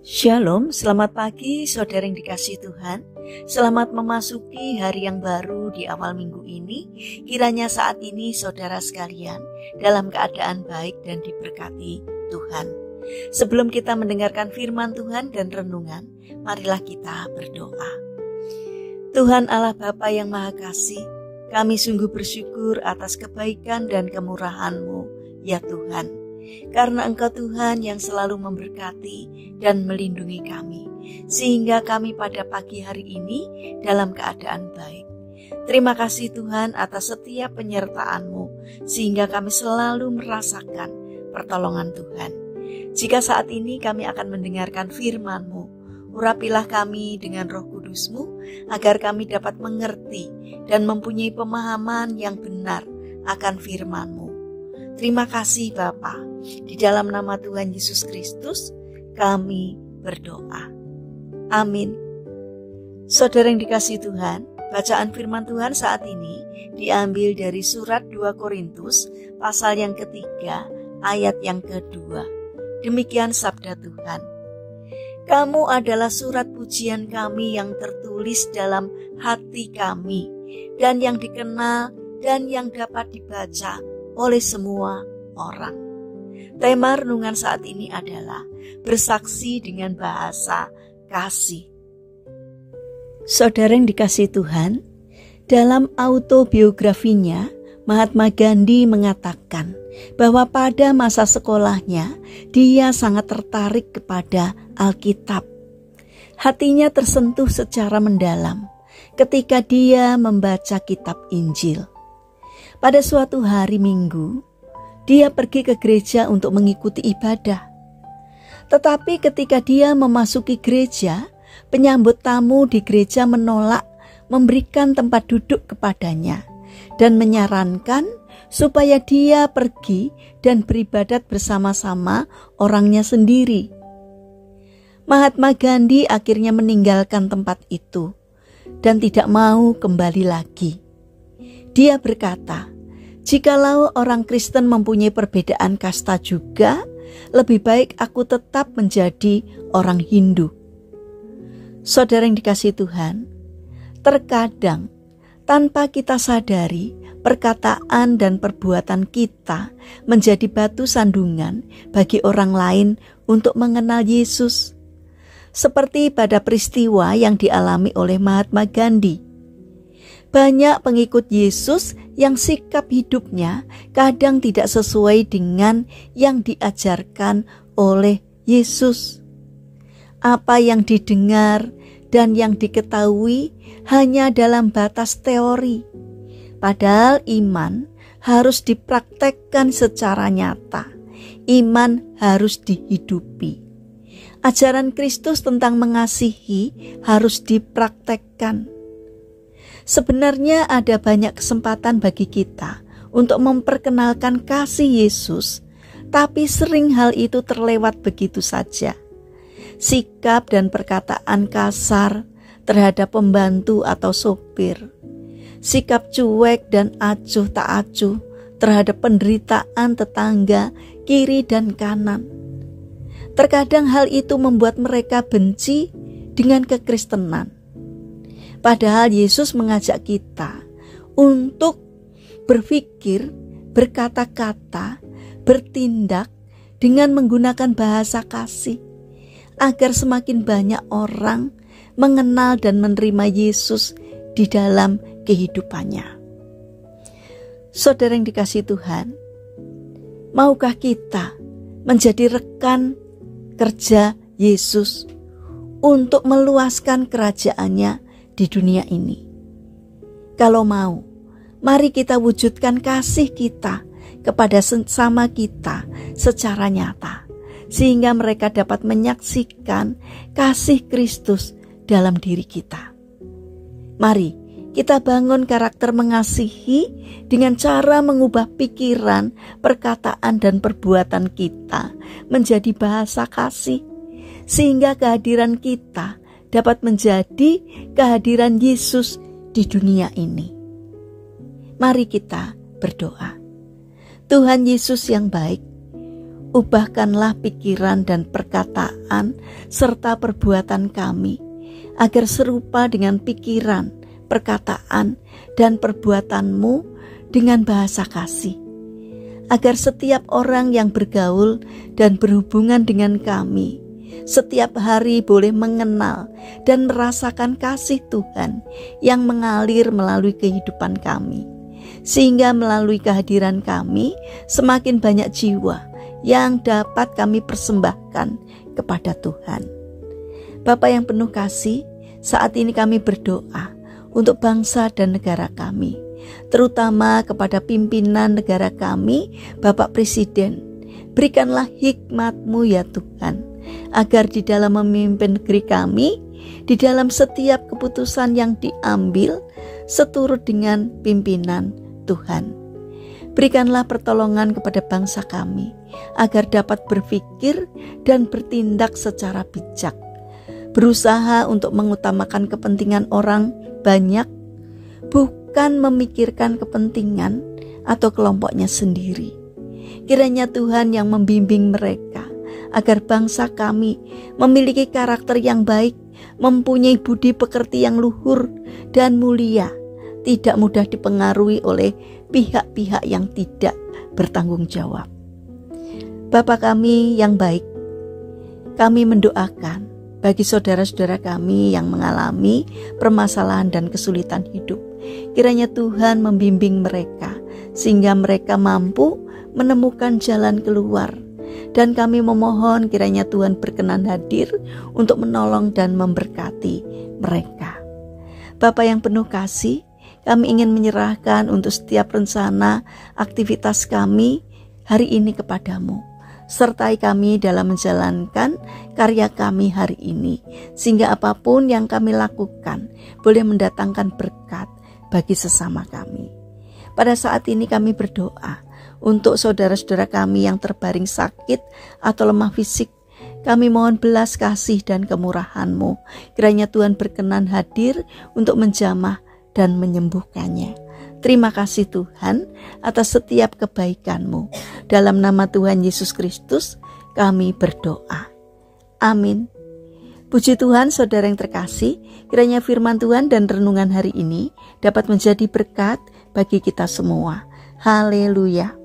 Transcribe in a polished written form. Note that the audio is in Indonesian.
Shalom, selamat pagi saudara yang dikasihi Tuhan. Selamat memasuki hari yang baru di awal minggu ini. Kiranya saat ini saudara sekalian dalam keadaan baik dan diberkati Tuhan. Sebelum kita mendengarkan firman Tuhan dan renungan, marilah kita berdoa. Tuhan Allah Bapa yang Maha Kasih, kami sungguh bersyukur atas kebaikan dan kemurahan-Mu, ya Tuhan. Karena Engkau Tuhan yang selalu memberkati dan melindungi kami, sehingga kami pada pagi hari ini dalam keadaan baik. Terima kasih Tuhan atas setiap penyertaan-Mu, sehingga kami selalu merasakan pertolongan Tuhan. Jika saat ini kami akan mendengarkan firman-Mu, urapilah kami dengan Roh Kudus-Mu, agar kami dapat mengerti dan mempunyai pemahaman yang benar akan firman-Mu. Terima kasih Bapa. Di dalam nama Tuhan Yesus Kristus kami berdoa. Amin. Saudara yang dikasihi Tuhan, bacaan firman Tuhan saat ini diambil dari surat 2 Korintus pasal yang ketiga ayat yang kedua. Demikian sabda Tuhan. Kamu adalah surat pujian kami yang tertulis dalam hati kami dan yang dikenal dan yang dapat dibaca oleh semua orang. Tema renungan saat ini adalah bersaksi dengan bahasa kasih. Saudara yang dikasihi Tuhan, dalam autobiografinya, Mahatma Gandhi mengatakan bahwa pada masa sekolahnya, dia sangat tertarik kepada Alkitab. Hatinya tersentuh secara mendalam ketika dia membaca kitab Injil. Pada suatu hari Minggu, dia pergi ke gereja untuk mengikuti ibadah. Tetapi ketika dia memasuki gereja, penyambut tamu di gereja menolak memberikan tempat duduk kepadanya dan menyarankan supaya dia pergi dan beribadat bersama-sama orangnya sendiri. Mahatma Gandhi akhirnya meninggalkan tempat itu dan tidak mau kembali lagi. Dia berkata, jikalau orang Kristen mempunyai perbedaan kasta juga, lebih baik aku tetap menjadi orang Hindu. Saudara yang dikasihi Tuhan, terkadang tanpa kita sadari, perkataan dan perbuatan kita menjadi batu sandungan bagi orang lain untuk mengenal Yesus. Seperti pada peristiwa yang dialami oleh Mahatma Gandhi. Banyak pengikut Yesus yang sikap hidupnya kadang tidak sesuai dengan yang diajarkan oleh Yesus. Apa yang didengar dan yang diketahui hanya dalam batas teori. Padahal iman harus dipraktekkan secara nyata. Iman harus dihidupi. Ajaran Kristus tentang mengasihi harus dipraktekkan. Sebenarnya ada banyak kesempatan bagi kita untuk memperkenalkan kasih Yesus, tapi sering hal itu terlewat begitu saja. Sikap dan perkataan kasar terhadap pembantu atau sopir, sikap cuek dan acuh tak acuh terhadap penderitaan tetangga kiri dan kanan. Terkadang hal itu membuat mereka benci dengan kekristenan. Padahal Yesus mengajak kita untuk berpikir, berkata-kata, bertindak dengan menggunakan bahasa kasih, agar semakin banyak orang mengenal dan menerima Yesus di dalam kehidupannya. Saudara yang dikasihi Tuhan, maukah kita menjadi rekan kerja Yesus untuk meluaskan kerajaannya di dunia ini? Kalau mau, mari kita wujudkan kasih kita kepada sesama kita secara nyata, sehingga mereka dapat menyaksikan kasih Kristus dalam diri kita. Mari kita bangun karakter mengasihi dengan cara mengubah pikiran, perkataan, dan perbuatan kita menjadi bahasa kasih, sehingga kehadiran kita dapat menjadi kehadiran Yesus di dunia ini. Mari kita berdoa. Tuhan Yesus yang baik, Ubahkanlah pikiran dan perkataan serta perbuatan kami, agar serupa dengan pikiran, perkataan, dan perbuatan-Mu dengan bahasa kasih. Agar setiap orang yang bergaul dan berhubungan dengan kami, setiap hari boleh mengenal dan merasakan kasih Tuhan yang mengalir melalui kehidupan kami. Sehingga melalui kehadiran kami, semakin banyak jiwa yang dapat kami persembahkan kepada Tuhan. Bapa yang penuh kasih, saat ini kami berdoa untuk bangsa dan negara kami, terutama kepada pimpinan negara kami, Bapak Presiden. Berikanlah hikmat-Mu ya Tuhan, agar di dalam memimpin negeri kami, di dalam setiap keputusan yang diambil, seturut dengan pimpinan Tuhan. Berikanlah pertolongan kepada bangsa kami, agar dapat berpikir dan bertindak secara bijak, berusaha untuk mengutamakan kepentingan orang banyak, bukan memikirkan kepentingan atau kelompoknya sendiri. Kiranya Tuhan yang membimbing mereka, agar bangsa kami memiliki karakter yang baik, mempunyai budi pekerti yang luhur dan mulia, tidak mudah dipengaruhi oleh pihak-pihak yang tidak bertanggung jawab. Bapa kami yang baik, kami mendoakan bagi saudara-saudara kami yang mengalami permasalahan dan kesulitan hidup. Kiranya Tuhan membimbing mereka, sehingga mereka mampu menemukan jalan keluar. Dan kami memohon kiranya Tuhan berkenan hadir untuk menolong dan memberkati mereka. Bapa yang penuh kasih, kami ingin menyerahkan untuk setiap rencana aktivitas kami hari ini kepadamu. Sertai kami dalam menjalankan karya kami hari ini, sehingga apapun yang kami lakukan boleh mendatangkan berkat bagi sesama kami. Pada saat ini kami berdoa untuk saudara-saudara kami yang terbaring sakit atau lemah fisik. Kami mohon belas kasih dan kemurahan-Mu. Kiranya Tuhan berkenan hadir untuk menjamah dan menyembuhkannya. Terima kasih Tuhan atas setiap kebaikan-Mu. Dalam nama Tuhan Yesus Kristus kami berdoa. Amin. Puji Tuhan, saudara yang terkasih, kiranya firman Tuhan dan renungan hari ini dapat menjadi berkat bagi kita semua. Haleluya.